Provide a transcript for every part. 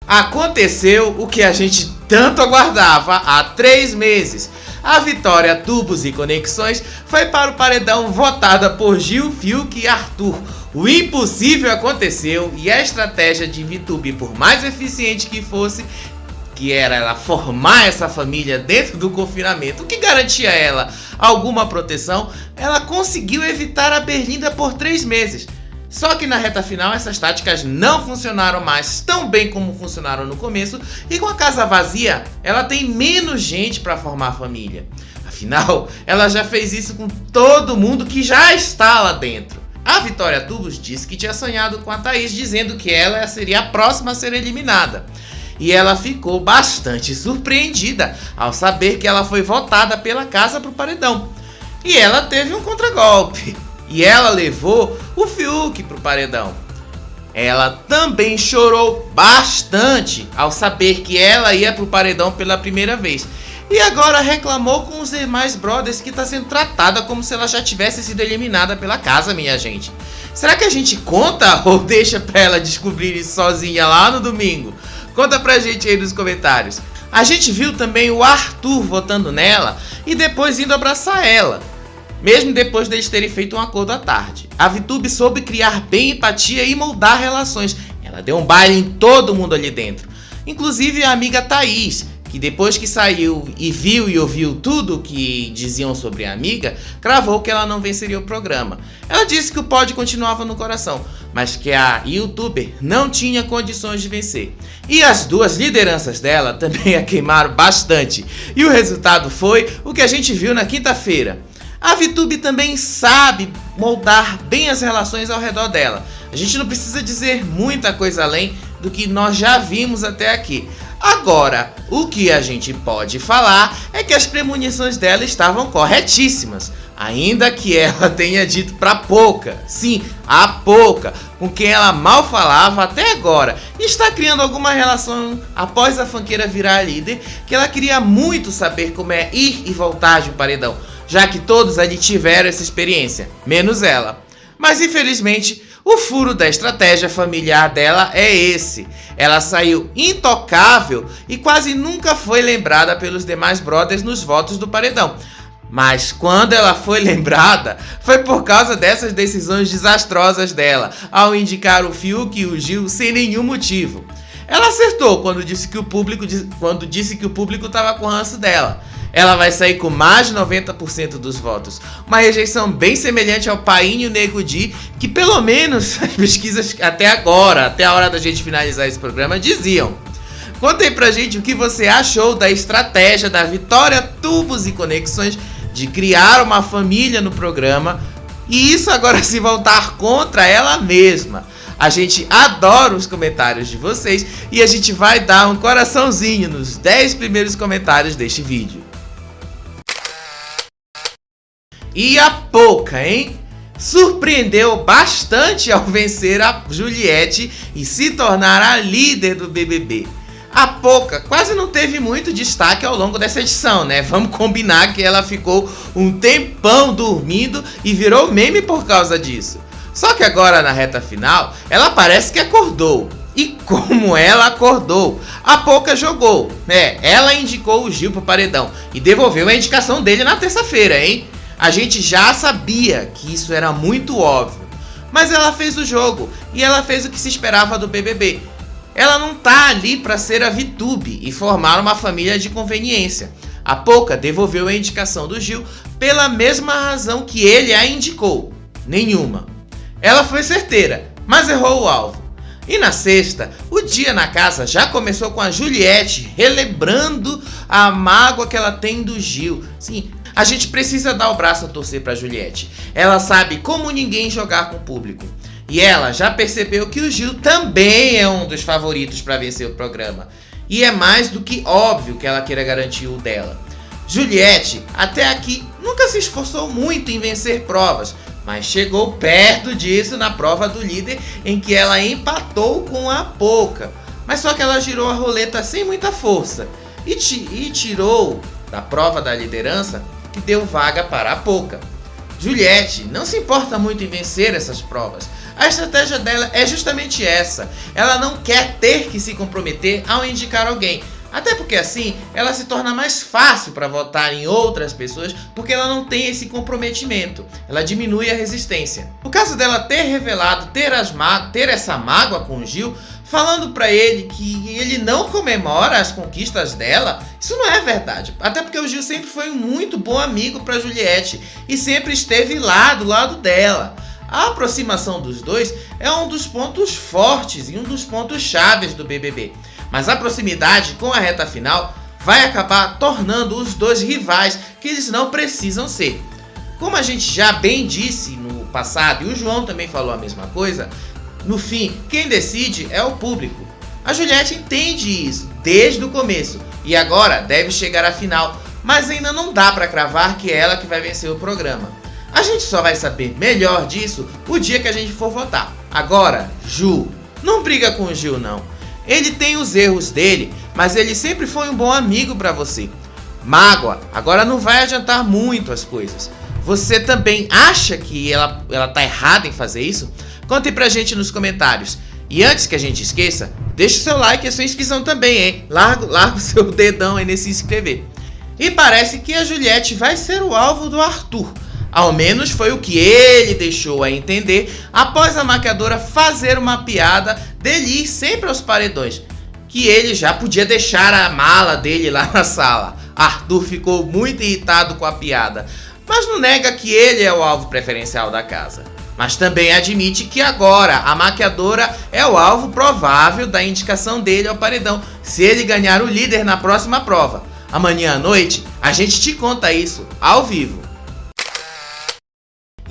Aconteceu o que a gente tanto aguardava há 3 meses. A Vitória Tubos e Conexões foi para o paredão votada por Gil, Fiuk e Arthur. O impossível aconteceu e a estratégia de VTube, por mais eficiente que fosse, que era ela formar essa família dentro do confinamento, o que garantia a ela alguma proteção, ela conseguiu evitar a Berlinda por 3 meses. Só que na reta final essas táticas não funcionaram mais tão bem como funcionaram no começo, e com a casa vazia ela tem menos gente para formar família. Afinal, ela já fez isso com todo mundo que já está lá dentro. A Vitória Tubos disse que tinha sonhado com a Thaís, dizendo que ela seria a próxima a ser eliminada. E ela ficou bastante surpreendida ao saber que ela foi votada pela casa para o paredão. E ela teve um contragolpe. E ela levou o Fiuk para o paredão. Ela também chorou bastante ao saber que ela ia para o paredão pela primeira vez. E agora reclamou com os demais brothers que está sendo tratada como se ela já tivesse sido eliminada pela casa, minha gente. Será que a gente conta ou deixa para ela descobrir isso sozinha lá no domingo? Conta pra gente aí nos comentários. A gente viu também o Arthur votando nela e depois indo abraçar ela, mesmo depois deles terem feito um acordo à tarde. A VTube soube criar bem empatia e moldar relações. Ela deu um baile em todo mundo ali dentro, inclusive a amiga Thaís, que depois que saiu e viu e ouviu tudo o que diziam sobre a amiga, cravou que ela não venceria o programa. Ela disse que o pódio continuava no coração, mas que a youtuber não tinha condições de vencer. E as duas lideranças dela também a queimaram bastante. E o resultado foi o que a gente viu na quinta-feira. A VTube também sabe moldar bem as relações ao redor dela. A gente não precisa dizer muita coisa além do que nós já vimos até aqui. Agora, o que a gente pode falar é que as premonições dela estavam corretíssimas. Ainda que ela tenha dito pra Poca, sim, a Poca, com quem ela mal falava até agora, está criando alguma relação após a funkeira virar líder, que ela queria muito saber como é ir e voltar de um paredão, já que todos ali tiveram essa experiência, menos ela. Mas infelizmente, o furo da estratégia familiar dela é esse. Ela saiu intocável e quase nunca foi lembrada pelos demais brothers nos votos do paredão. Mas quando ela foi lembrada, foi por causa dessas decisões desastrosas dela, ao indicar o Fiuk e o Gil sem nenhum motivo. Ela acertou quando disse que o público estava com ranço dela. Ela vai sair com mais de 90% dos votos. Uma rejeição bem semelhante ao Painho e o Nego Di, que pelo menos as pesquisas até agora, até a hora da gente finalizar esse programa, diziam. Conta aí pra gente o que você achou da estratégia da Vitória Tubos e Conexões de criar uma família no programa e isso agora se voltar contra ela mesma. A gente adora os comentários de vocês e a gente vai dar um coraçãozinho nos 10 primeiros comentários deste vídeo. E a Poca, hein? Surpreendeu bastante ao vencer a Juliette e se tornar a líder do BBB. A Poca quase não teve muito destaque ao longo dessa edição, né? Vamos combinar que ela ficou um tempão dormindo e virou meme por causa disso. Só que agora na reta final, ela parece que acordou. E como ela acordou? A Poca jogou, né? Ela indicou o Gil pro paredão e devolveu a indicação dele na terça-feira, hein? A gente já sabia que isso era muito óbvio, mas ela fez o jogo e ela fez o que se esperava do BBB. Ela não tá ali para ser a VTube e formar uma família de conveniência. A Poca devolveu a indicação do Gil pela mesma razão que ele a indicou, nenhuma. Ela foi certeira, mas errou o alvo. E na sexta, o dia na casa já começou com a Juliette relembrando a mágoa que ela tem do Gil. Sim, a gente precisa dar o braço a torcer para Juliette. Ela sabe como ninguém jogar com o público. E ela já percebeu que o Gil também é um dos favoritos para vencer o programa. E é mais do que óbvio que ela queira garantir o dela. Juliette, até aqui, nunca se esforçou muito em vencer provas, mas chegou perto disso na prova do líder, em que ela empatou com a Poca. Mas só que ela girou a roleta sem muita força e tirou da prova da liderança, que deu vaga para a Poca. Juliette não se importa muito em vencer essas provas. A estratégia dela é justamente essa. Ela não quer ter que se comprometer ao indicar alguém. Até porque assim, ela se torna mais fácil para votar em outras pessoas, porque ela não tem esse comprometimento. Ela diminui a resistência. O caso dela ter revelado ter essa mágoa com o Gil, falando para ele que ele não comemora as conquistas dela, isso não é verdade. Até porque o Gil sempre foi um muito bom amigo para Juliette e sempre esteve lá do lado dela. A aproximação dos dois é um dos pontos fortes e um dos pontos chaves do BBB. Mas a proximidade com a reta final vai acabar tornando os dois rivais que eles não precisam ser. Como a gente já bem disse no passado, e o João também falou a mesma coisa, no fim, quem decide é o público. A Juliette entende isso desde o começo e agora deve chegar à final, mas ainda não dá para cravar que é ela que vai vencer o programa. A gente só vai saber melhor disso o dia que a gente for votar. Agora, Ju, não briga com o Gil não. Ele tem os erros dele, mas ele sempre foi um bom amigo para você. Mágoa, agora não vai adiantar muito as coisas. Você também acha que ela tá errada em fazer isso? Conte pra gente nos comentários. E antes que a gente esqueça, deixa o seu like e a sua inscrição também, hein? Larga o seu dedão aí nesse inscrever. E parece que a Juliette vai ser o alvo do Arthur. Ao menos foi o que ele deixou a entender após a maquiadora fazer uma piada dele ir sempre aos paredões, que ele já podia deixar a mala dele lá na sala. Arthur ficou muito irritado com a piada, mas não nega que ele é o alvo preferencial da casa. Mas também admite que agora a maquiadora é o alvo provável da indicação dele ao paredão, se ele ganhar o líder na próxima prova. Amanhã à noite a gente te conta isso ao vivo.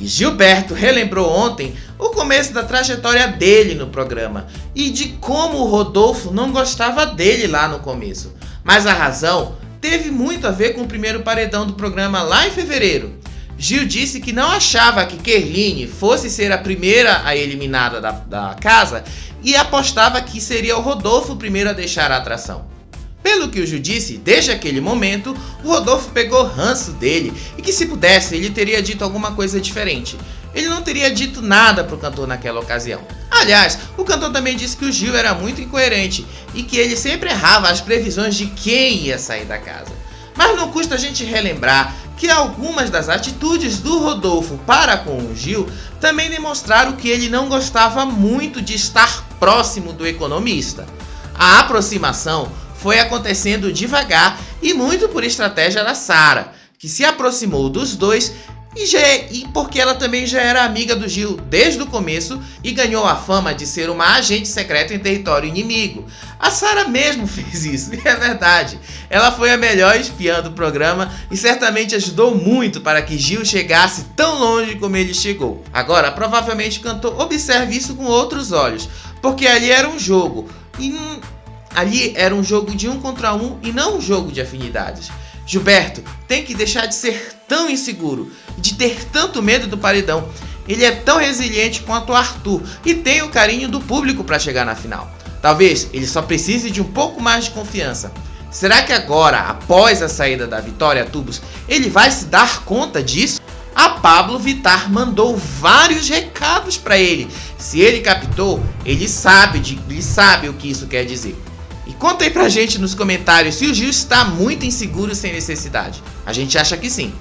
E Gilberto relembrou ontem o começo da trajetória dele no programa e de como o Rodolfo não gostava dele lá no começo. Mas a razão teve muito a ver com o primeiro paredão do programa lá em fevereiro. Gil disse que não achava que Kerline fosse ser a primeira a eliminada da casa e apostava que seria o Rodolfo o primeiro a deixar a atração. Pelo que o Gil disse, desde aquele momento, o Rodolfo pegou ranço dele e que se pudesse ele teria dito alguma coisa diferente. Ele não teria dito nada pro cantor naquela ocasião. Aliás, o cantor também disse que o Gil era muito incoerente e que ele sempre errava as previsões de quem ia sair da casa. Mas não custa a gente relembrar que algumas das atitudes do Rodolfo para com o Gil também demonstraram que ele não gostava muito de estar próximo do economista. A aproximação foi acontecendo devagar e muito por estratégia da Sara, que se aproximou dos dois e porque ela também já era amiga do Gil desde o começo e ganhou a fama de ser uma agente secreta em território inimigo. A Sara mesmo fez isso, e é verdade. Ela foi a melhor espiã do programa e certamente ajudou muito para que Gil chegasse tão longe como ele chegou. Agora, provavelmente o cantor observe isso com outros olhos, porque ali era um jogo, Ali era um jogo de 1 contra 1 e não um jogo de afinidades. Gilberto tem que deixar de ser tão inseguro, de ter tanto medo do paredão. Ele é tão resiliente quanto o Arthur e tem o carinho do público para chegar na final. Talvez ele só precise de um pouco mais de confiança. Será que agora, após a saída da Vitória Tubos, ele vai se dar conta disso? A Pablo Vittar mandou vários recados para ele. Se ele captou, ele sabe o que isso quer dizer. E conta aí pra gente nos comentários se o Gil está muito inseguro sem necessidade. A gente acha que sim.